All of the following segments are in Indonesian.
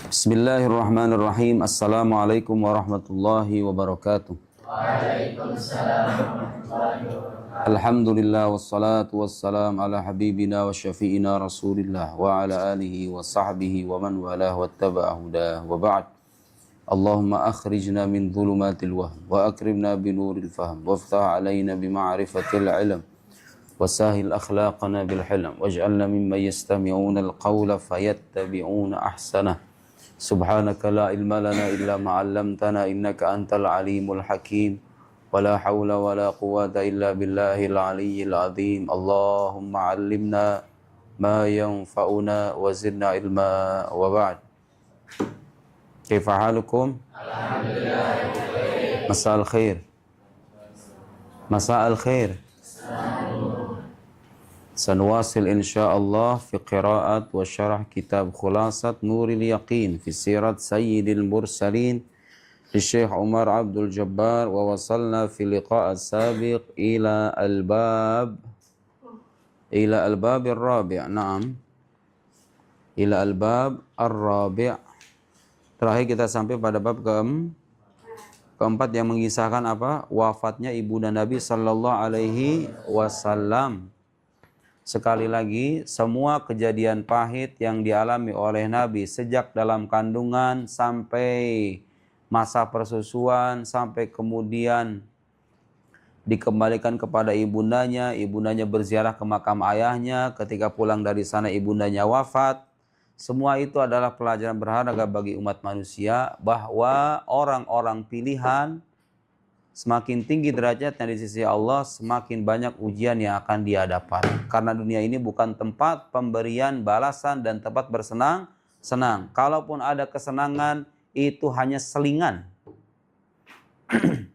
Bismillahirrahmanirrahim. Assalamualaikum warahmatullahi wabarakatuh. Waalaikumsalam warahmatullahi wabarakatuh. Alhamdulillah wassalatu wassalam ala habibina wa syafi'ina rasulillah wa ala alihi wa sahbihi wa man walah wattaba'a hudah wa ba'd. Allahumma akhrijna min dhulumatil wahm wa akrimna binuril fahm waftah alaina bima'rifatil ilm wa sahil akhlaqana bil hilm waj'alna mimman yastami'una al-qawla fayattabi'una ahsanah. Subhanaka la ilma lana illa ma 'allamtana innaka antal alimul hakim. Wala haula wala quwwata illa billahil aliyyil azim. Allahumma 'allimna ma yanfa'una wa zidna ilma wa ba'd. Kaifa halukum? Alhamdulillah. Masa'al khair. Masa'al khair. Sanwasil insyaallah fi qiraat wa syarah kitab Khulasat Nuril Yaqin fi sirat Sayyidil Mursalin li Syekh Umar Abdul Jabbar wa wasalna fi liqa' as-sabiq ila al-bab ar-rabi'. Naam. Ila al-bab ar-rabi'. Terakhir kita sampai pada bab keempat yang mengisahkan apa? Wafatnya ibunda Nabi sallallahu alaihi wasallam. Sekali lagi, semua kejadian pahit yang dialami oleh Nabi sejak dalam kandungan sampai masa persusuan, sampai kemudian dikembalikan kepada ibundanya, ibundanya berziarah ke makam ayahnya, ketika pulang dari sana ibundanya wafat. Semua itu adalah pelajaran berharga bagi umat manusia bahwa orang-orang pilihan semakin tinggi derajatnya di sisi Allah, semakin banyak ujian yang akan dia dapat. Karena dunia ini bukan tempat pemberian balasan dan tempat bersenang-senang. Kalaupun ada kesenangan, itu hanya selingan.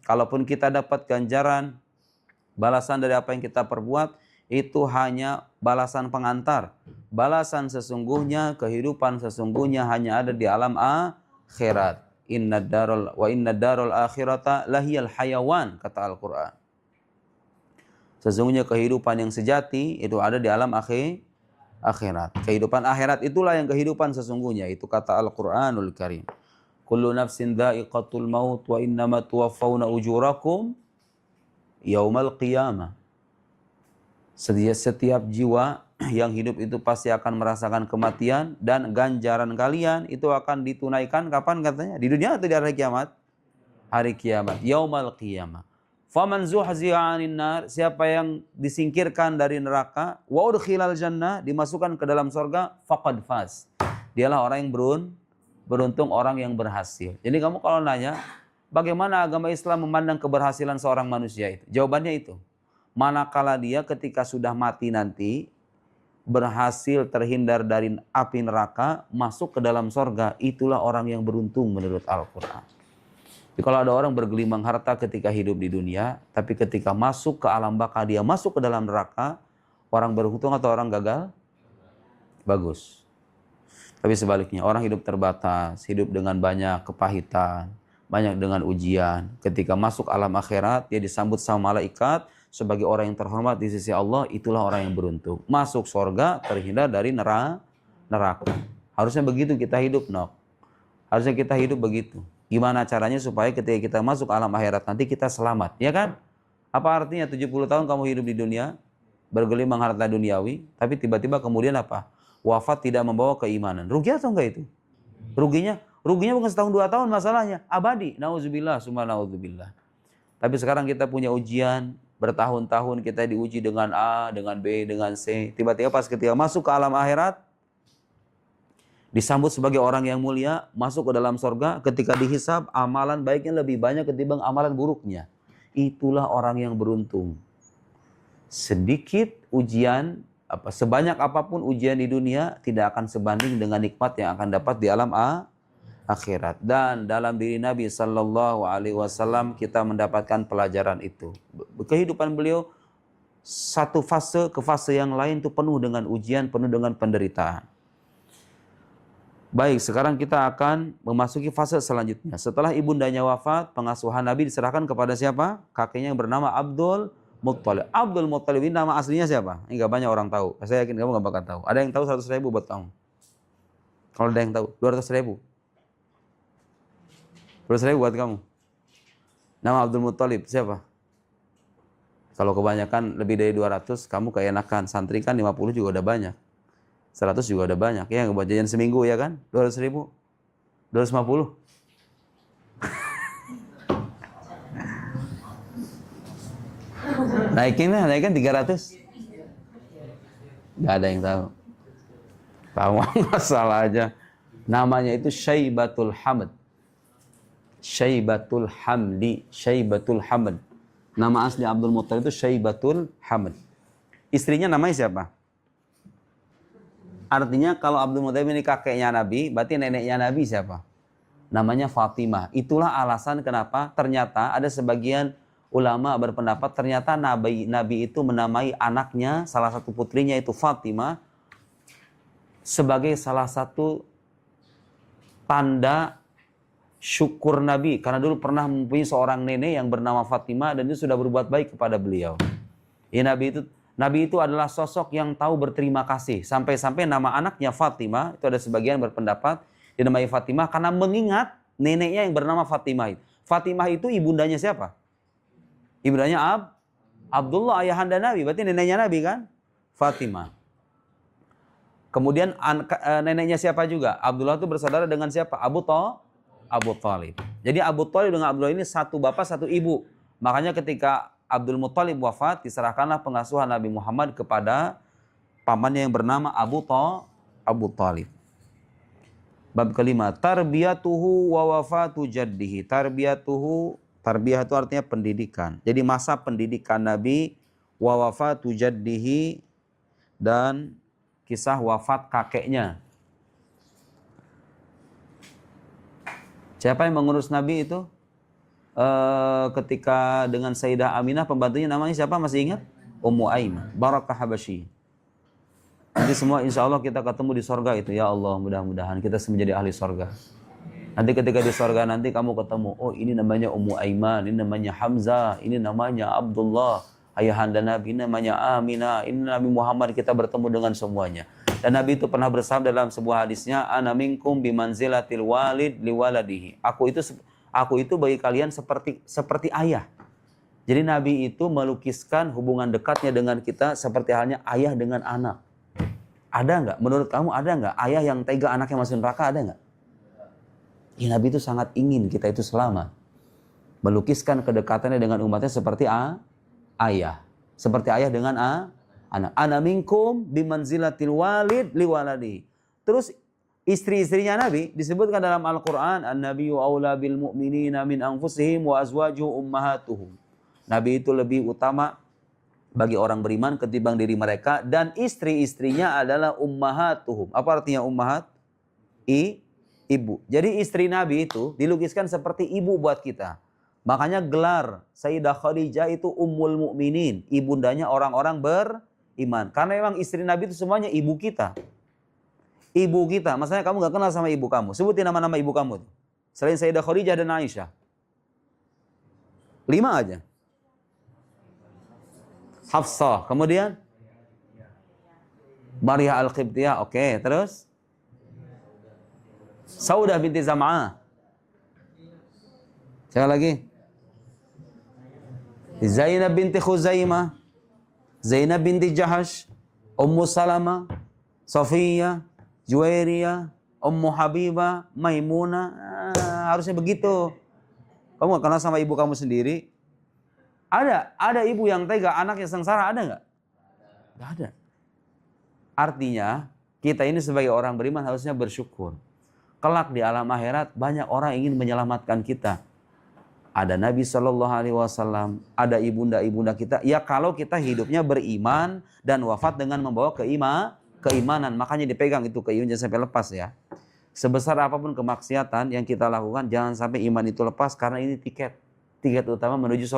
Kalaupun kita dapat ganjaran, balasan dari apa yang kita perbuat, itu hanya balasan pengantar. Balasan sesungguhnya, kehidupan sesungguhnya hanya ada di alam akhirat. Inna darul akhirata lahiyal hayawan, kata Al-Quran. Sesungguhnya kehidupan yang sejati itu ada di alam akhirat. Kehidupan akhirat itulah yang kehidupan sesungguhnya, itu kata Al-Quranul Karim. Kullu nafsin dha'iqatul maut wa innama tuwaffawna ujurakum yaumal qiyamah. Setiap jiwa yang hidup itu pasti akan merasakan kematian, dan ganjaran kalian itu akan ditunaikan kapan katanya? Di dunia atau di hari kiamat? Hari kiamat, yaumal qiyamah. Faman zuhzi'a 'anil nar, siapa yang disingkirkan dari neraka, wa udkhilal jannah, dimasukkan ke dalam surga, faqad faz. Dialah orang yang beruntung, orang yang berhasil. Jadi kamu kalau nanya, bagaimana agama Islam memandang keberhasilan seorang manusia itu? Jawabannya itu. Manakala dia ketika sudah mati nanti berhasil terhindar dari api neraka, masuk ke dalam sorga, itulah orang yang beruntung menurut Al-Quran. Jadi kalau ada orang bergelimang harta ketika hidup di dunia, tapi ketika masuk ke alam baka dia masuk ke dalam neraka, orang beruntung atau orang gagal? Bagus. Tapi sebaliknya, orang hidup terbatas, hidup dengan banyak kepahitan, banyak dengan ujian, ketika masuk alam akhirat, dia disambut sama malaikat sebagai orang yang terhormat di sisi Allah, itulah orang yang beruntung. Masuk surga, terhindar dari neraka. Harusnya begitu kita hidup, no? Harusnya kita hidup begitu. Gimana caranya supaya ketika kita masuk alam akhirat nanti kita selamat, ya kan? Apa artinya 70 tahun kamu hidup di dunia, bergelimang harta duniawi, tapi tiba-tiba kemudian apa? Wafat tidak membawa keimanan. Rugi atau enggak itu? Ruginya bukan setahun 2 tahun masalahnya, abadi. Nauzubillah, summa nauzubillah. Tapi sekarang kita punya ujian, bertahun-tahun kita diuji dengan A, dengan B, dengan C. Tiba-tiba pas ketika masuk ke alam akhirat, disambut sebagai orang yang mulia, masuk ke dalam surga, ketika dihisab, amalan baiknya lebih banyak ketimbang amalan buruknya. Itulah orang yang beruntung. Sedikit ujian, sebanyak apapun ujian di dunia, tidak akan sebanding dengan nikmat yang akan dapat di alam akhirat. Dan dalam diri Nabi Sallallahu Alaihi Wasallam kita mendapatkan pelajaran itu. Kehidupan beliau satu fase ke fase yang lain itu penuh dengan ujian, penuh dengan penderitaan. Baik, sekarang kita akan memasuki fase selanjutnya. Setelah ibundanya wafat, pengasuhan Nabi diserahkan kepada siapa? Kakeknya yang bernama Abdul Muttalib. Abdul Muttalib ini nama aslinya siapa? Ini gak banyak orang tahu. Saya yakin kamu gak bakal tahu. Ada yang tahu 100.000 buat kamu? Kalau ada yang tahu 200.000. 200.000 buat kamu. Nama Abdul Muttalib siapa? Kalau kebanyakan lebih dari 200, kamu keenakan. Santri kan 50 juga udah banyak. 100 juga udah banyak. Ya, buat jajan seminggu ya kan? 200.000. 250. Naikin 300. Gak ada yang tahu. Tahu masalah aja. Namanya itu Syaibatul Hamd. Syaibatul Hamdi. Syaibatul Hamd. Nama asli Abdul Muttalib itu Syaibatul Hamd. Istrinya namanya siapa? Artinya kalau Abdul Muttalib ini kakeknya Nabi, berarti neneknya Nabi siapa? Namanya Fatimah. Itulah alasan kenapa ternyata ada sebagian ulama berpendapat ternyata Nabi itu menamai anaknya, salah satu putrinya itu Fatimah, sebagai salah satu tanda syukur Nabi. Karena dulu pernah mempunyai seorang nenek yang bernama Fatimah dan itu sudah berbuat baik kepada beliau. Ya, Nabi itu adalah sosok yang tahu berterima kasih. Sampai-sampai nama anaknya Fatimah, itu ada sebagian berpendapat dinamai Fatimah karena mengingat neneknya yang bernama Fatimah. Fatimah itu ibundanya siapa? Ibundanya Abdullah, ayahanda Nabi. Berarti neneknya Nabi kan? Fatimah. Kemudian neneknya siapa juga? Abdullah itu bersaudara dengan siapa? Abu Thalib. Jadi Abu Thalib dengan Abdullah ini satu bapak satu ibu. Makanya ketika Abdul Muttalib wafat, diserahkanlah pengasuhan Nabi Muhammad kepada pamannya yang bernama Abu Thalib. Bab kelima, tarbiyatuhu wa wafatu jaddihi. Tarbiyah itu artinya pendidikan. Jadi masa pendidikan Nabi, wa wafatu jaddihi, dan kisah wafat kakeknya. Siapa yang mengurus Nabi itu? Ketika dengan Sayyidah Aminah, pembantunya namanya siapa? Masih ingat? Ummu Aiman, Barakah Habasyi. Nanti semua insya Allah kita ketemu di sorga itu. Ya Allah, mudah-mudahan kita menjadi ahli sorga. Nanti ketika di sorga nanti kamu ketemu, oh ini namanya Ummu Aiman, ini namanya Hamzah, ini namanya Abdullah, ayahanda Nabi, ini namanya Aminah, ini Nabi Muhammad, kita bertemu dengan semuanya. Dan Nabi itu pernah bersabda dalam sebuah hadisnya, ana minkum bimanzilatil walid liwaladihi. Aku itu bagi kalian seperti ayah. Jadi Nabi itu melukiskan hubungan dekatnya dengan kita seperti halnya ayah dengan anak. Ada nggak? Menurut kamu ada nggak ayah yang tega anaknya masuk neraka? Ada nggak? Ya, Nabi itu sangat ingin kita itu selamat. Melukiskan kedekatannya dengan umatnya seperti ayah. Seperti ayah dengan anak. Ana minkum bimanzilatil walid liwaladi. Terus istri-istrinya Nabi disebutkan dalam Al-Quran, an-nabiyyu aula bil mu'minina min anfusihim wa azwajuhum ummahatuhum. Nabi itu lebih utama bagi orang beriman ketimbang diri mereka, dan istri-istrinya adalah ummahatuhum. Apa artinya ummahat? Ibu. Jadi istri Nabi itu dilukiskan seperti ibu buat kita. Makanya gelar Sayyidah Khadijah itu Ummul Mukminin, ibundanya orang-orang beriman. Karena memang istri Nabi itu semuanya ibu kita. Ibu kita. Maksudnya kamu gak kenal sama ibu kamu. Sebutin nama-nama ibu kamu. Selain Sayyidah Khadijah dan Aisyah. 5 aja. Hafsah. Kemudian Maria Al-Qibtiyah. Oke. Terus Saudah binti Zam'ah. Siapa lagi? Zainab binti Khuzaimah. Zainab binti Jahash. Ummu Salamah. Safiyah. Juwairiyah. Ummu Habibah. Maimunah. Harusnya begitu. Kamu gak kenal sama ibu kamu sendiri? Ada ibu yang tega anaknya sengsara, ada nggak? Nggak ada. Artinya kita ini sebagai orang beriman harusnya bersyukur. Kelak di alam akhirat banyak orang ingin menyelamatkan kita. Ada Nabi SAW, ada ibunda-ibunda kita. Ya kalau kita hidupnya beriman dan wafat dengan membawa keimanan, makanya dipegang itu keimanan jangan sampai lepas ya. Sebesar apapun kemaksiatan yang kita lakukan, jangan sampai iman itu lepas karena ini tiket utama menuju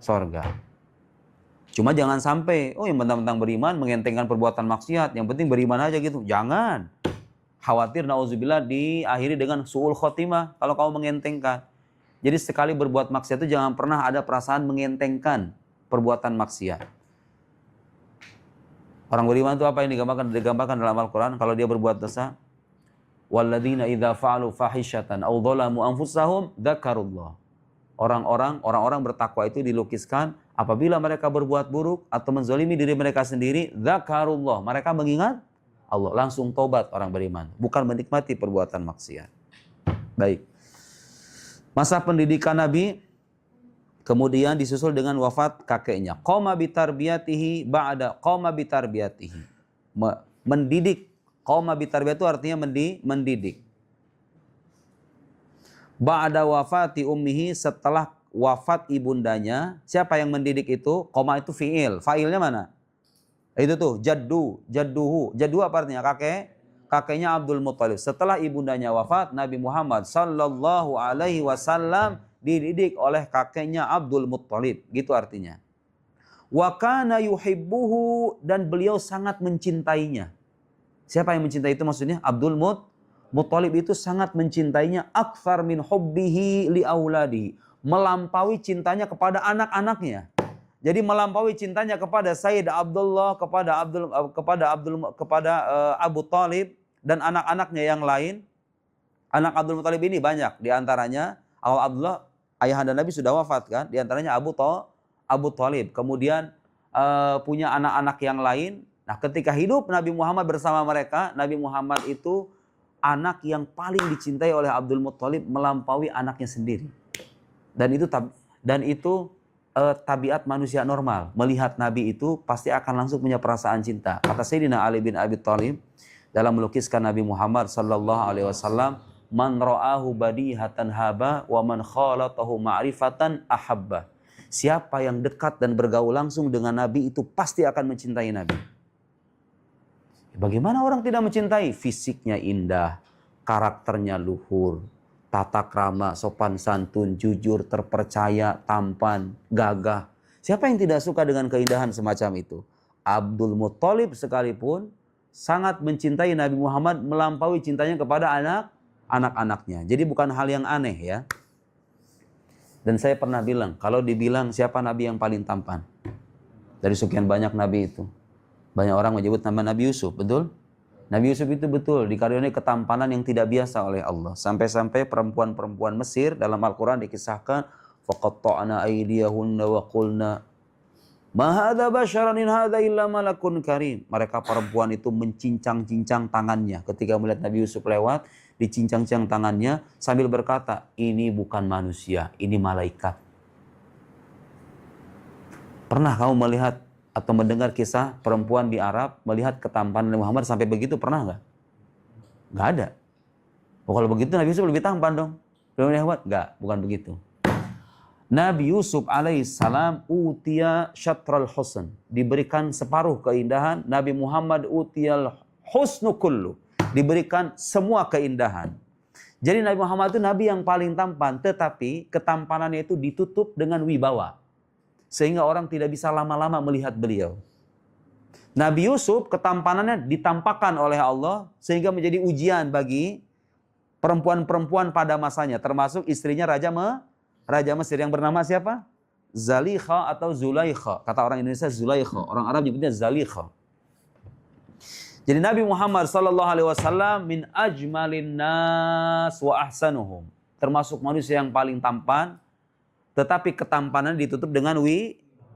sorga. Cuma jangan sampai, yang mentang-mentang beriman mengentengkan perbuatan maksiat, yang penting beriman aja gitu. Jangan. Khawatir nauzubillah diakhiri dengan su'ul khotimah kalau kamu mengentengkan. Jadi sekali berbuat maksiat itu jangan pernah ada perasaan mengentengkan. perbuatan maksiat. Orang beriman itu apa yang digambarkan dalam Al-Quran kalau dia berbuat dosa? Walladzina idza fa'alu fahishatan aw dzalamu anfusahum dzakarullah. Orang-orang bertakwa itu dilukiskan apabila mereka berbuat buruk atau menzalimi diri mereka sendiri, dzakarullah. Mereka mengingat Allah, langsung tobat orang beriman, bukan menikmati perbuatan maksiat. Baik. Masa pendidikan Nabi kemudian disusul dengan wafat kakeknya. Qoma bitarbiyatihi ba'da qoma bitarbiyatihi. Mendidik. Qoma bitarbiyat itu artinya mendidik. Ba'da wafati ummihi, setelah wafat ibundanya. Siapa yang mendidik itu? Qoma itu fi'il. Fa'ilnya mana? Itu tuh jadduhu. Jaddu apa artinya? Kakeknya Abdul Muttalib. Setelah ibundanya wafat, Nabi Muhammad sallallahu alaihi wasallam dididik oleh kakeknya Abdul Muttalib, gitu artinya. Wa kana yuhibbuhu, dan beliau sangat mencintainya. Siapa yang mencintai itu maksudnya? Abdul Muttalib itu sangat mencintainya, aktsar min hubbihi li auladihi, melampaui cintanya kepada anak-anaknya. Jadi melampaui cintanya kepada Sayyid Abdullah, kepada Abu Talib dan anak-anaknya yang lain. Anak Abdul Muttalib ini banyak, di antaranya Abdullah, ayahanda Nabi sudah wafat kan, di antaranya Abu Talib. Kemudian punya anak-anak yang lain. Nah, ketika hidup Nabi Muhammad bersama mereka, Nabi Muhammad itu anak yang paling dicintai oleh Abdul Muttalib melampaui anaknya sendiri. Dan itu tabiat manusia normal. Melihat Nabi itu pasti akan langsung punya perasaan cinta. Kata Sayyidina Ali bin Abi Thalib dalam melukiskan Nabi Muhammad sallallahu alaihi wasallam, man ra'ahu badihatan haba wa man khalatahu ma'rifatan ahabba. Siapa yang dekat dan bergaul langsung dengan Nabi itu pasti akan mencintai Nabi. Bagaimana orang tidak mencintai? Fisiknya indah, karakternya luhur, tata krama, sopan santun, jujur, terpercaya, tampan, gagah. Siapa yang tidak suka dengan keindahan semacam itu? Abdul Muttalib sekalipun sangat mencintai Nabi Muhammad melampaui cintanya kepada anak-anaknya. Jadi bukan hal yang aneh ya. Dan saya pernah bilang, kalau dibilang siapa Nabi yang paling tampan dari sekian banyak Nabi itu, banyak orang menyebut nama Nabi Yusuf, betul? Nabi Yusuf itu betul dikaruniai ketampanan yang tidak biasa oleh Allah. Sampai-sampai perempuan-perempuan Mesir dalam Al-Quran dikisahkan, faqatta'na aydiyahunna wa qulna ma hadza basyaran in hadza illa malakun karim. Mereka perempuan itu mencincang-cincang tangannya ketika melihat Nabi Yusuf lewat, dicincang-cincang tangannya sambil berkata, ini bukan manusia, ini malaikat. Pernah kamu melihat atau mendengar kisah perempuan di Arab melihat ketampanan Nabi Muhammad sampai begitu? Pernah nggak? Nggak ada. Oh, kalau begitu Nabi Yusuf lebih tampan dong. Nabi Muhammad? Nggak, bukan begitu. Nabi Yusuf alaihissalam utia syatral husn, diberikan separuh keindahan. Nabi Muhammad utiyal husnu kullu, diberikan semua keindahan. Jadi Nabi Muhammad itu Nabi yang paling tampan, tetapi ketampanannya itu ditutup dengan wibawa. Sehingga orang tidak bisa lama-lama melihat beliau. Nabi Yusuf ketampanannya ditampakkan oleh Allah sehingga menjadi ujian bagi perempuan-perempuan pada masanya. Termasuk istrinya Raja Mesir yang bernama siapa? Zalikha atau Zulaikha. Kata orang Indonesia Zulaikha. Orang Arab nyebutnya Zalikha. Jadi Nabi Muhammad SAW min ajmalin nas wa ahsanuhum. Termasuk manusia yang paling tampan. Tetapi ketampanan ditutup dengan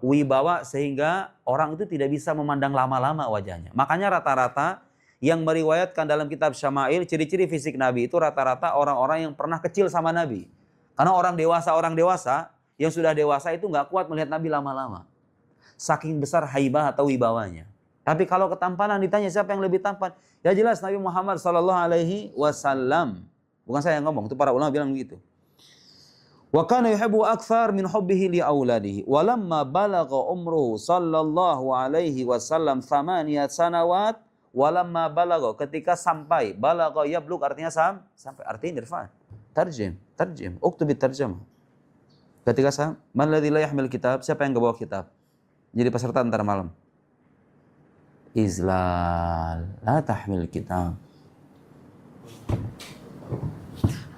wibawa sehingga orang itu tidak bisa memandang lama-lama wajahnya. Makanya rata-rata yang meriwayatkan dalam kitab Syama'il, ciri-ciri fisik Nabi itu rata-rata orang-orang yang pernah kecil sama Nabi. Karena orang dewasa yang sudah dewasa itu nggak kuat melihat Nabi lama-lama. Saking besar haibah atau wibawanya. Tapi kalau ketampanan ditanya siapa yang lebih tampan? Ya jelas Nabi Muhammad SAW. Bukan saya yang ngomong, itu para ulama bilang begitu. Wa kana yuhibbu aktsar min hubbihi li auladihi. Walamma balagha umruhu sallallahu alaihi wasallam 8 sanawat, walamma balagha, ketika sampai, balagha yablugh artinya sampai, artinya irfan. Tarjim, uktub tarjamah. Ketika man ladzi la yahmil kitab, siapa yang bawa kitab? Jadi peserta antar malam. Izlal, la tahmil kitab.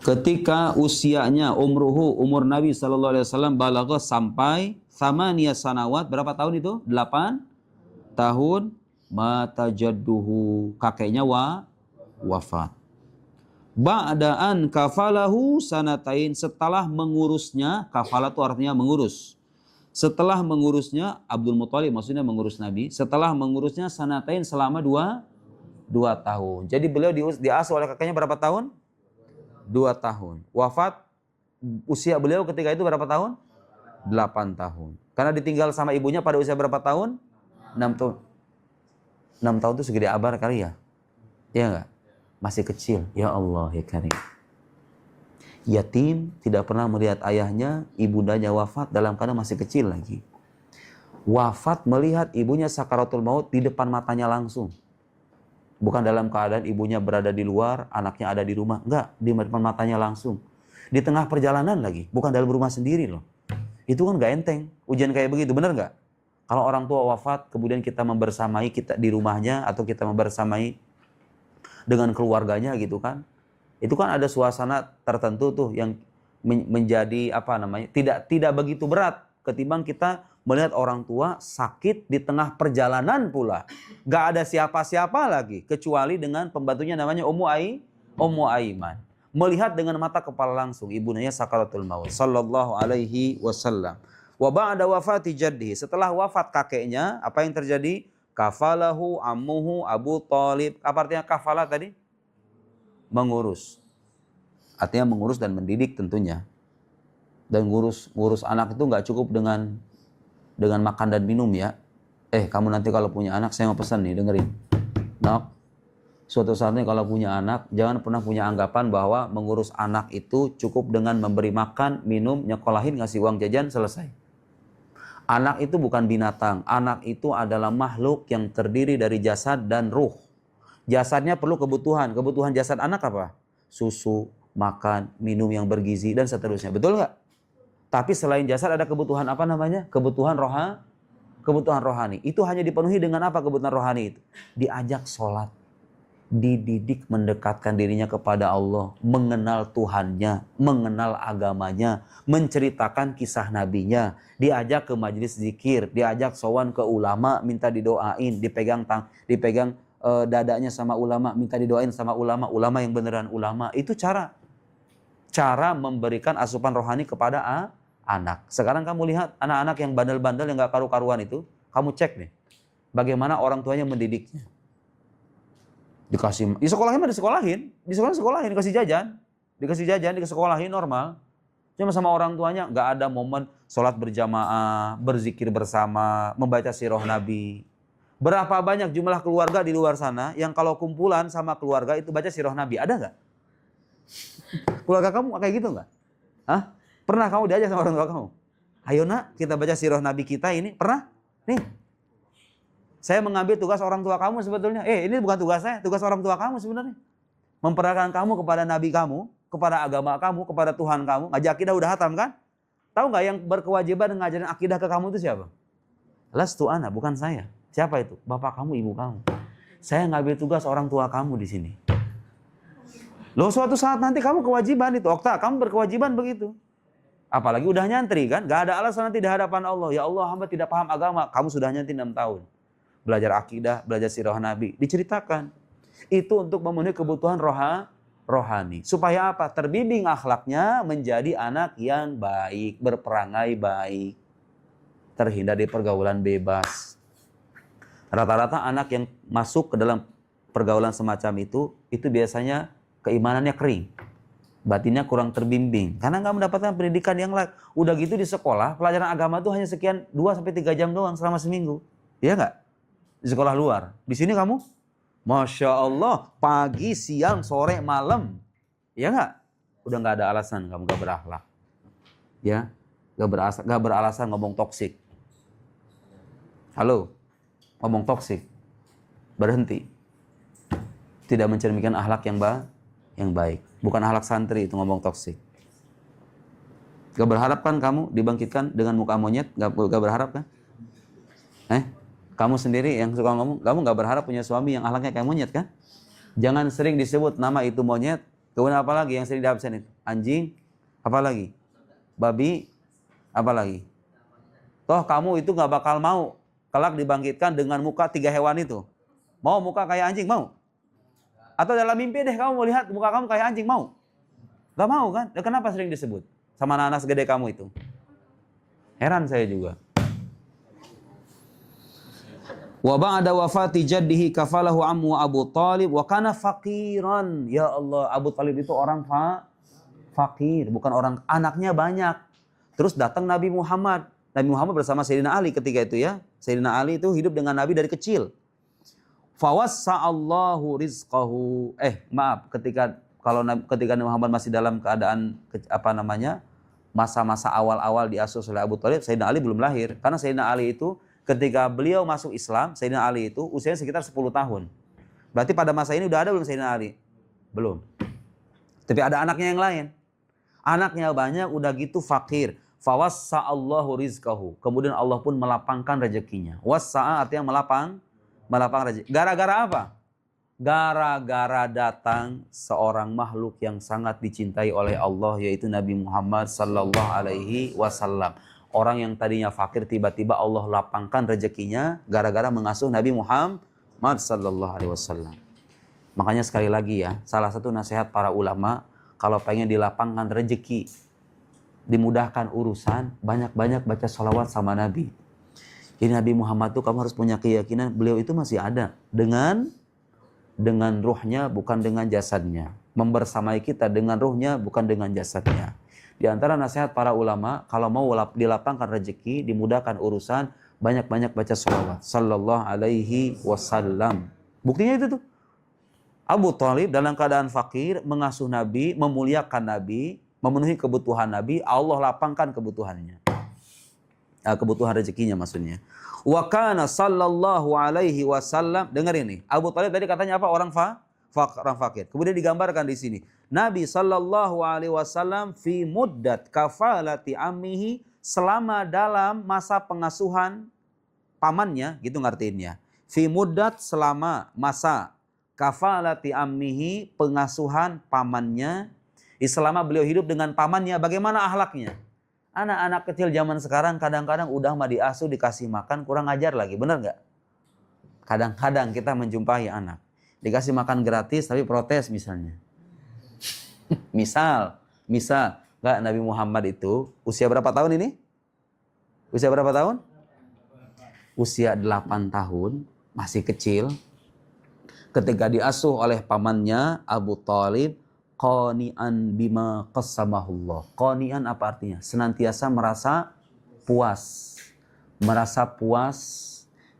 Ketika usianya umur Nabi sallallahu alaihi wasallam balagha sampai Thamaniyas sanawat, berapa tahun itu? 8 tahun. Mata jadduhu, kakeknya wafat. Ba'daan kafalahu sanatain, setelah mengurusnya. Kafala itu artinya mengurus. Setelah mengurusnya, Abdul Muthalib maksudnya mengurus Nabi. Setelah mengurusnya sanatain selama 2 tahun. Jadi beliau diasuh oleh kakeknya berapa tahun? 2 tahun. Wafat usia beliau ketika itu berapa tahun? 8 tahun. Karena ditinggal sama ibunya pada usia berapa tahun? 6 tahun. 6 tahun itu segede abar kali ya? Iya enggak? Masih kecil. Ya Allah ya Karim. Yatim, tidak pernah melihat ayahnya, ibundanya wafat dalam keadaan masih kecil lagi. Wafat melihat ibunya sakaratul maut di depan matanya langsung. Bukan dalam keadaan ibunya berada di luar, anaknya ada di rumah. Enggak, di depan matanya langsung. Di tengah perjalanan lagi, bukan dalam rumah sendiri loh. Itu kan gak enteng, ujian kayak begitu, bener gak? Kalau orang tua wafat, kemudian kita membersamai kita di rumahnya, atau kita membersamai dengan keluarganya gitu kan. Itu kan ada suasana tertentu tuh yang menjadi apa namanya, tidak begitu berat ketimbang kita melihat orang tua sakit di tengah perjalanan pula. Gak ada siapa-siapa lagi kecuali dengan pembantunya namanya Ummu Aiman. Melihat dengan mata kepala langsung ibundanya sakaratul maut sallallahu alaihi wasallam. Wa ba'da wafati jaddihi, setelah wafat kakeknya, apa yang terjadi? Kafalahu ammuhu Abu Thalib. Apa artinya kafala tadi? Mengurus. Artinya mengurus dan mendidik tentunya. Dan ngurus anak itu nggak cukup dengan makan dan minum ya. Kamu nanti kalau punya anak, saya mau pesan nih, dengerin. Nok, suatu saatnya kalau punya anak, jangan pernah punya anggapan bahwa mengurus anak itu cukup dengan memberi makan, minum, nyekolahin, ngasih uang jajan, selesai. Anak itu bukan binatang. Anak itu adalah makhluk yang terdiri dari jasad dan ruh. Jasadnya perlu kebutuhan. Kebutuhan jasad anak apa? Susu, makan, minum yang bergizi, dan seterusnya. Betul nggak? Tapi selain jasad ada kebutuhan apa namanya? Kebutuhan rohani. Itu hanya dipenuhi dengan apa kebutuhan rohani itu? Diajak sholat. Dididik mendekatkan dirinya kepada Allah, mengenal Tuhannya, mengenal agamanya, menceritakan kisah nabinya, diajak ke majelis zikir, diajak sowan ke ulama, minta didoain, dipegang dadanya sama ulama, minta didoain sama ulama yang beneran ulama. Itu cara memberikan asupan rohani kepada anak. Sekarang kamu lihat anak-anak yang bandel-bandel yang gak karu-karuan itu, kamu cek deh bagaimana orang tuanya mendidiknya. Dikasih, di sekolahin mah disekolahin, dikasih jajan, disekolahin normal. Cuma sama orang tuanya nggak ada momen sholat berjamaah, berzikir bersama, membaca sirah Nabi. Berapa banyak jumlah keluarga di luar sana yang kalau kumpulan sama keluarga itu baca sirah Nabi, ada nggak? Keluarga kamu kayak gitu nggak? Hah? Pernah kamu diajak sama orang tua kamu? Ayo nak, kita baca sirah Nabi kita ini, pernah? Nih. Saya mengambil tugas orang tua kamu sebetulnya. Ini bukan tugas saya, tugas orang tua kamu sebenarnya. Memperkenalkan kamu kepada nabi kamu, kepada agama kamu, kepada Tuhan kamu. Ngaji akidah udah hatam kan? Tahu nggak yang berkewajiban ngajarin akidah ke kamu itu siapa? Lastu ana, bukan saya. Siapa itu? Bapak kamu, ibu kamu. Saya ngambil tugas orang tua kamu di sini. Loh, suatu saat nanti kamu kewajiban itu. Okta, kamu berkewajiban begitu. Apalagi udah nyantri kan? Gak ada alasan nanti di hadapan Allah. Ya Allah, hamba tidak paham agama. Kamu sudah nyantri 6 tahun. Belajar akidah, belajar sirah Nabi, diceritakan. Itu untuk memenuhi kebutuhan rohani. Supaya apa? Terbimbing akhlaknya menjadi anak yang baik, berperangai baik, terhindar dari pergaulan bebas. Rata-rata anak yang masuk ke dalam pergaulan semacam itu biasanya keimanannya kering. Batinnya kurang terbimbing. Karena nggak mendapatkan pendidikan yang layak. Udah gitu di sekolah, pelajaran agama itu hanya sekian 2-3 jam doang selama seminggu. Iya nggak? Di sekolah luar. Di sini kamu, Masya Allah, pagi, siang, sore, malam. Ya nggak? Udah nggak ada alasan kamu nggak berakhlak. Ya, nggak beralasan ngomong toksik. Halo, ngomong toksik. Berhenti. Tidak mencerminkan akhlak yang baik. Bukan akhlak santri itu ngomong toksik. Gak berharap kan kamu dibangkitkan dengan muka monyet? Gak berharap kan? Kamu sendiri yang suka ngomong, kamu gak berharap punya suami yang akhlaknya kayak monyet kan? Jangan sering disebut nama itu monyet. Kemudian apa lagi yang sering di absen itu? Anjing, apa lagi? Babi, apa lagi? Toh kamu itu nggak bakal mau kelak dibangkitkan dengan muka 3 hewan itu. Mau muka kayak anjing, mau? Atau dalam mimpi deh kamu mau lihat muka kamu kayak anjing, mau? Gak mau kan? Ya, kenapa sering disebut sama anak-anak segede kamu itu? Heran saya juga. Wa ba'da wafati jaddihi kafalahu ammu Abu Talib wa kana faqiran. Ya Allah, Abu Talib itu orang fakir, bukan orang, anaknya banyak. Terus datang Nabi Muhammad. Nabi Muhammad bersama Sayyidina Ali ketika itu ya. Sayyidina Ali itu hidup dengan Nabi dari kecil. Fawassa'allahu rizqahu. Ketika Nabi Muhammad masih dalam keadaan masa-masa awal-awal diasuh oleh Abu Thalib, Sayyidina Ali belum lahir. Karena Sayyidina Ali itu ketika beliau masuk Islam, Sayyidina Ali itu usianya sekitar 10 tahun. Berarti pada masa ini udah ada belum Sayyidina Ali? Belum. Tapi ada anaknya yang lain. Anaknya banyak, udah gitu fakir. Fawassa'allahu rizqahu. Kemudian Allah pun melapangkan rezekinya. Wassa'a artinya melapang rezeki. Gara-gara apa? Gara-gara datang seorang makhluk yang sangat dicintai oleh Allah, yaitu Nabi Muhammad sallallahu alaihi wasallam. Orang yang tadinya fakir tiba-tiba Allah lapangkan rezekinya gara-gara mengasuh Nabi Muhammad sallallahu alaihi wasallam. Makanya sekali lagi ya, salah satu nasihat para ulama, kalau pengen dilapangkan rezeki, dimudahkan urusan, banyak-banyak baca sholawat sama Nabi. Jadi Nabi Muhammad tuh kamu harus punya keyakinan beliau itu masih ada dengan ruhnya, bukan dengan jasadnya. Membersamai kita dengan ruhnya, bukan dengan jasadnya. Di antara nasihat para ulama, kalau mau dilapangkan rezeki, dimudahkan urusan, banyak-banyak baca sholawat sallallahu alaihi wasallam. Buktinya itu tuh. Abu Thalib dalam keadaan fakir mengasuh Nabi, memuliakan Nabi, memenuhi kebutuhan Nabi, Allah lapangkan kebutuhannya. Kebutuhan rezekinya maksudnya. Wa kana sallallahu alaihi wasallam, dengar ini. Abu Thalib tadi katanya apa? Orang fakir. Kemudian digambarkan di sini. Nabi sallallahu alaihi wasallam fi muddat kafalati ammihi, selama dalam masa pengasuhan pamannya, gitu ngartiinnya. Fi muddat, selama masa kafalati ammihi, pengasuhan pamannya. Selama beliau hidup dengan pamannya, bagaimana akhlaknya? Anak-anak kecil zaman sekarang kadang-kadang udah mah diasuh, dikasih makan, kurang ajar lagi, benar nggak? Kadang-kadang kita menjumpai anak dikasih makan gratis tapi protes misalnya. misal nggak, Nabi Muhammad itu usia berapa tahun ini? Usia berapa tahun? Usia 8 tahun, masih kecil. Ketika diasuh oleh pamannya Abu Thalib, qani'an bima qassamahullah. Qani'an apa artinya? Senantiasa merasa puas. Merasa puas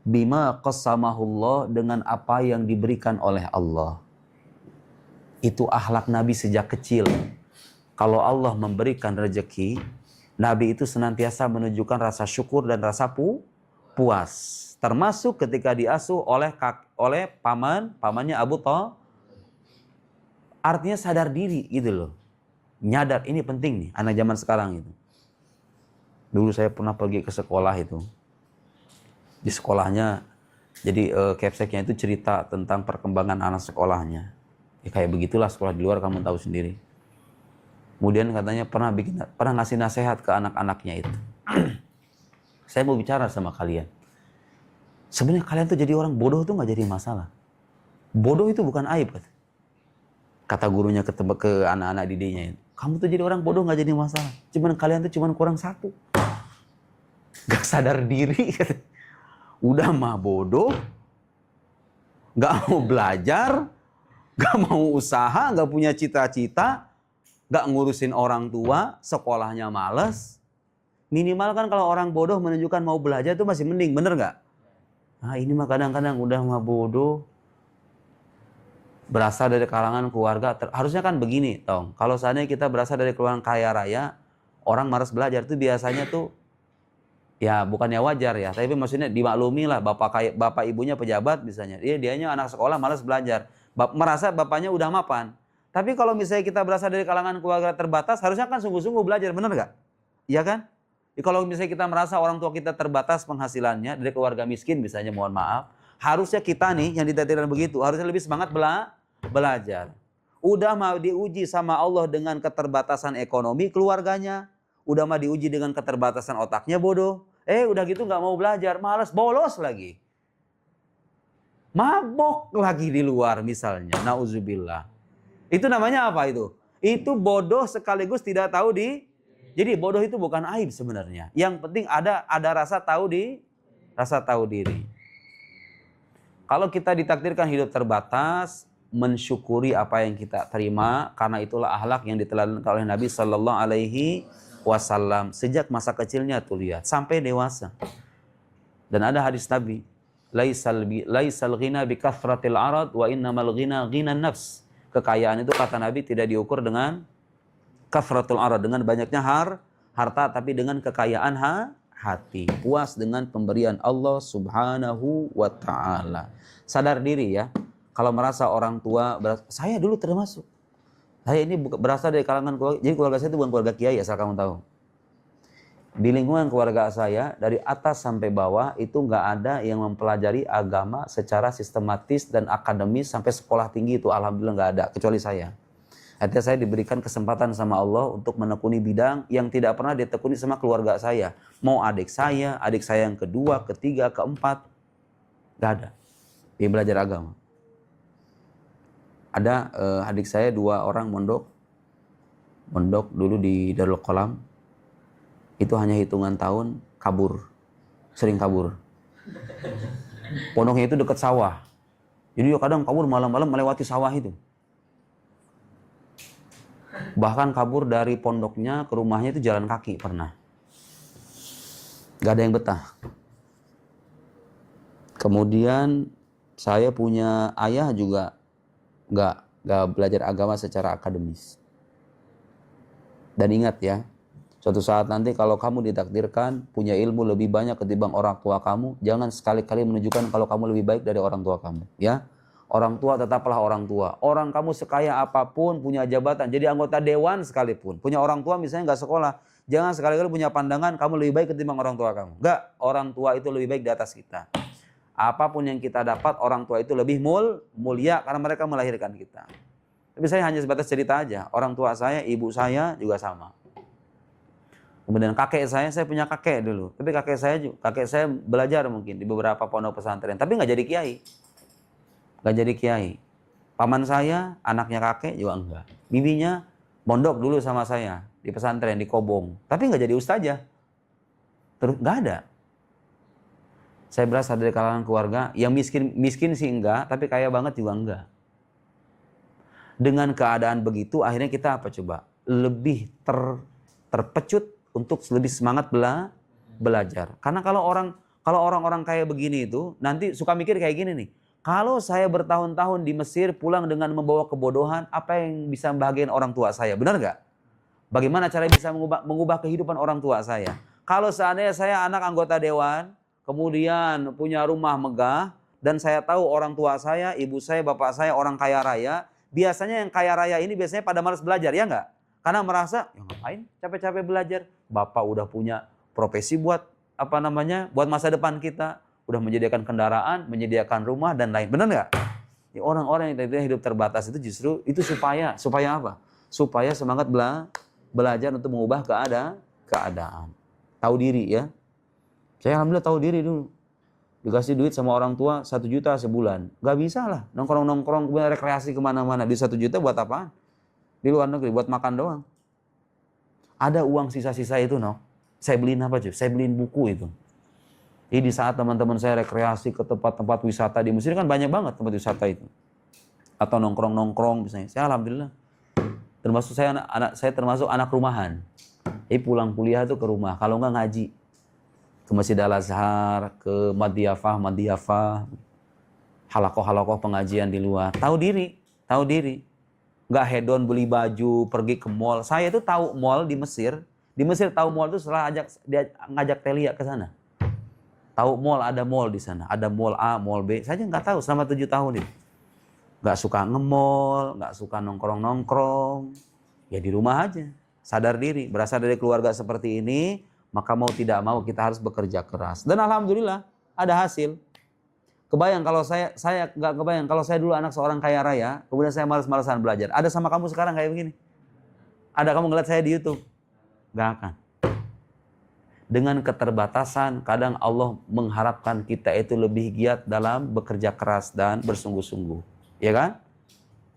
bima qassamahullah, dengan apa yang diberikan oleh Allah. Itu akhlak Nabi sejak kecil. Kalau Allah memberikan rezeki, Nabi itu senantiasa menunjukkan rasa syukur dan rasa puas. Termasuk ketika diasuh oleh pamannya Abu Thalib. Artinya sadar diri gitu loh. Nyadar, ini penting nih anak zaman sekarang itu. Dulu saya pernah pergi ke sekolah itu. Di sekolahnya, jadi capseknya itu cerita tentang perkembangan anak sekolahnya. Ya kayak begitulah sekolah di luar, kamu tahu sendiri. Kemudian katanya pernah ngasih nasihat ke anak-anaknya itu. Saya mau bicara sama kalian. Sebenarnya kalian tuh jadi orang bodoh tuh nggak jadi masalah. Bodoh itu bukan aib, kata gurunya ke anak-anak didiknya. Kamu tuh jadi orang bodoh nggak jadi masalah. Cuman kalian tuh cuman kurang satu. Gak sadar diri. Udah mah bodoh. Gak mau belajar. Gak mau usaha. Gak punya cita-cita. Gak ngurusin orang tua. Sekolahnya males. Minimal kan kalau orang bodoh menunjukkan mau belajar itu masih mending. Bener gak? Nah ini mah kadang-kadang udah mah bodoh. Berasal dari kalangan keluarga, harusnya kan begini, Tong. Kalau seandainya kita berasal dari keluarga kaya raya, orang malas belajar itu biasanya tuh, ya bukannya wajar ya, tapi maksudnya dimaklumi lah, bapak ibunya pejabat misalnya, dianya anak sekolah malas belajar, merasa bapaknya udah mapan. Tapi kalau misalnya kita berasal dari kalangan keluarga terbatas, harusnya kan sungguh-sungguh belajar, bener gak? Iya kan? Kalau misalnya kita merasa orang tua kita terbatas penghasilannya, dari keluarga miskin misalnya, mohon maaf, harusnya kita nih yang ditakdirkan begitu, harusnya lebih semangat belajar. Udah mau diuji sama Allah dengan keterbatasan ekonomi keluarganya, udah mau diuji dengan keterbatasan otaknya bodoh, Udah gitu nggak mau belajar, malas, bolos lagi. Mabok lagi di luar misalnya, nauzubillah. Itu namanya apa itu? Itu bodoh sekaligus tidak tahu Jadi bodoh itu bukan aib sebenarnya. Yang penting ada rasa tahu diri. Kalau kita ditakdirkan hidup terbatas, mensyukuri apa yang kita terima, karena itulah akhlak yang diteladankan oleh Nabi Sallallahu Alaihi Wasallam sejak masa kecilnya tuh lihat sampai dewasa. Dan ada hadis Nabi, laisal ghina bi kathratil arad wa innamal ghina ghinan nafs. Kekayaan itu kata Nabi tidak diukur dengan kathratul arad, dengan banyaknya harta, tapi dengan kekayaan hati, puas dengan pemberian Allah Subhanahu wa taala. Sadar diri ya. Kalau merasa orang tua, saya dulu termasuk. Saya ini berasal dari kalangan keluarga, jadi keluarga saya itu bukan keluarga kiai, asal kamu tahu. Di lingkungan keluarga saya, dari atas sampai bawah, itu nggak ada yang mempelajari agama secara sistematis dan akademis sampai sekolah tinggi itu, alhamdulillah nggak ada, kecuali saya. Artinya saya diberikan kesempatan sama Allah untuk menekuni bidang yang tidak pernah ditekuni sama keluarga saya. Mau adik saya yang kedua, ketiga, keempat, nggak ada. Dia belajar agama. Ada adik saya 2 orang mondok dulu di Darul Qalam. Itu hanya hitungan tahun kabur, sering kabur. Pondoknya itu dekat sawah, jadi kadang kabur malam-malam melewati sawah itu. Bahkan kabur dari pondoknya ke rumahnya itu jalan kaki pernah. Gak ada yang betah. Kemudian saya punya ayah juga gak belajar agama secara akademis. Dan ingat ya, suatu saat nanti kalau kamu ditakdirkan punya ilmu lebih banyak ketimbang orang tua kamu, jangan sekali-kali menunjukkan kalau kamu lebih baik dari orang tua kamu, ya. Orang tua tetaplah orang tua. Orang kamu sekaya apapun, punya jabatan, jadi anggota dewan sekalipun, punya orang tua misalnya nggak sekolah, jangan sekali-kali punya pandangan kamu lebih baik ketimbang orang tua kamu. Nggak, orang tua itu lebih baik di atas kita. Apapun yang kita dapat, orang tua itu lebih mulia karena mereka melahirkan kita. Tapi saya hanya sebatas cerita aja. Orang tua saya, ibu saya juga sama. Kemudian kakek saya punya kakek dulu. Tapi kakek saya belajar mungkin di beberapa pondok pesantren. Tapi nggak jadi kiai. Nggak jadi kiai. Paman saya, anaknya kakek juga enggak. Bibinya mondok dulu sama saya di pesantren, di Kobong. Tapi nggak jadi ustazah. Terus nggak ada. Saya berasal dari kalangan keluarga yang miskin sih enggak, tapi kaya banget juga enggak. Dengan keadaan begitu, akhirnya kita apa coba? Lebih terpecut untuk lebih semangat belajar. Karena kalau orang-orang kaya begini itu nanti suka mikir kayak gini nih. Kalau saya bertahun-tahun di Mesir pulang dengan membawa kebodohan, apa yang bisa membahagiakan orang tua saya? Benar nggak? Bagaimana cara bisa mengubah kehidupan orang tua saya? Kalau seandainya saya anak anggota dewan, kemudian punya rumah megah, dan saya tahu orang tua saya, ibu saya, bapak saya orang kaya raya, biasanya yang kaya raya ini biasanya pada malas belajar, ya nggak? Karena merasa, ya ngapain capek-capek belajar? Bapak udah punya profesi buat buat masa depan kita, udah menyediakan kendaraan, menyediakan rumah dan lain. Benar nggak? Ya, orang-orang yang hidup terbatas itu justru itu supaya apa? Supaya semangat belajar untuk mengubah keadaan. Tahu diri ya. Saya alhamdulillah tahu diri dulu. Dikasih duit sama orang tua 1 juta sebulan. Gak bisa lah. Nongkrong-nongkrong, kemudian rekreasi kemana-mana. Di 1 juta buat apaan? Di luar negeri, buat makan doang. Ada uang sisa-sisa itu, saya beliin apa cuy? Saya beliin buku itu. Jadi di saat teman-teman saya rekreasi ke tempat-tempat wisata di Mesir, kan banyak banget tempat wisata itu. Atau nongkrong-nongkrong misalnya. Saya alhamdulillah. Termasuk saya termasuk anak rumahan. Jadi pulang kuliah itu ke rumah. Kalau enggak ngaji. Ke Masjid Al-Azhar, ke Madiyafah, halakoh pengajian di luar. Tahu diri. Nggak hedon beli baju, pergi ke mall. Saya itu tahu mall di Mesir. Di Mesir tahu mall itu setelah ngajak Telia ke sana. Tahu mall, ada mall di sana. Ada mall A, mall B. Saya nggak tahu selama 7 tahun itu. Nggak suka nge-mall, nggak suka nongkrong-nongkrong. Ya di rumah aja. Sadar diri, berasal dari keluarga seperti ini, maka mau tidak mau kita harus bekerja keras. Dan alhamdulillah ada hasil. Kebayang kalau saya nggak kebayang kalau saya dulu anak seorang kaya raya, kemudian saya malas-malasan belajar. Ada sama kamu sekarang kayak begini? Ada kamu ngeliat saya di YouTube? Nggak akan. Dengan keterbatasan, kadang Allah mengharapkan kita itu lebih giat dalam bekerja keras dan bersungguh-sungguh. Ya kan?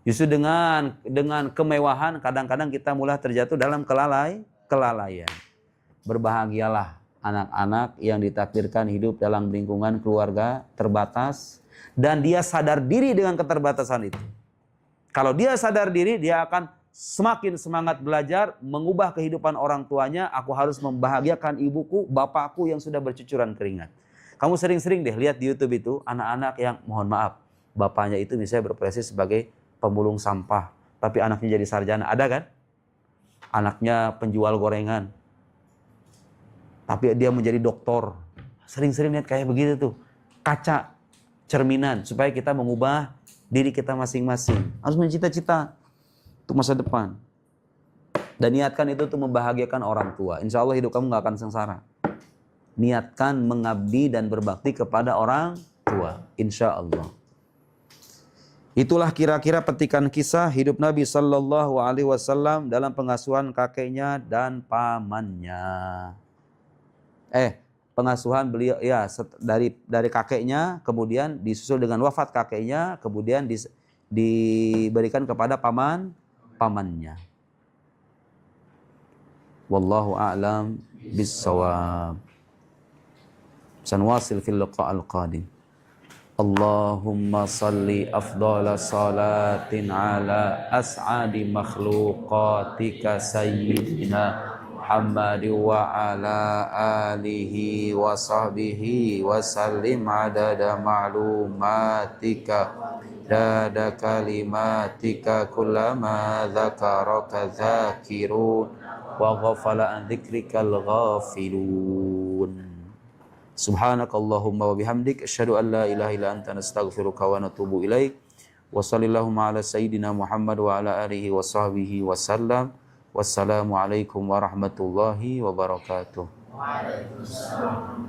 Justru dengan kemewahan, kadang-kadang kita mulai terjatuh dalam kelalaian. Berbahagialah anak-anak yang ditakdirkan hidup dalam lingkungan keluarga terbatas, dan dia sadar diri dengan keterbatasan itu. Kalau dia sadar diri, dia akan semakin semangat belajar, mengubah kehidupan orang tuanya. Aku harus membahagiakan ibuku, bapakku yang sudah bercucuran keringat. Kamu sering-sering deh lihat di YouTube itu, anak-anak yang, mohon maaf, bapaknya itu misalnya berprofesi sebagai pemulung sampah, tapi anaknya jadi sarjana. Ada kan? Anaknya penjual gorengan, tapi dia menjadi doktor. Sering-sering lihat kayak begitu tuh. Kaca, cerminan, supaya kita mengubah diri kita masing-masing. Harus mencita-cita untuk masa depan. Dan niatkan itu untuk membahagiakan orang tua. Insya Allah hidup kamu gak akan sengsara. Niatkan mengabdi dan berbakti kepada orang tua. Insya Allah. Itulah kira-kira petikan kisah hidup Nabi Sallallahu Alaihi Wasallam dalam pengasuhan kakeknya dan pamannya. Pengasuhan beliau ya dari kakeknya, kemudian disusul dengan wafat kakeknya, kemudian diberikan kepada pamannya. Wallahu a'lam bissawab. Sanwasil fil liqa'il qadim. Allahumma salli afdhala salatin ala as'adi makhluqatika sayyidina Muhammad wa ala alihi wa sahbihi wa sallim adada ma'lumatika dada kalimatika kullama dzakaraka dzakirun wa ghafala an dzikrikal ghafilun. Subhanakallahumma wa bihamdik asyhadu an la ilaha illa anta nastaghfiruka wa natubu ilaik. Wa sallallahu ala sayyidina Muhammad wa ala alihi wa sahbihi wa sallam. Wassalamualaikum warahmatullahi wabarakatuh. Waalaikumsalam.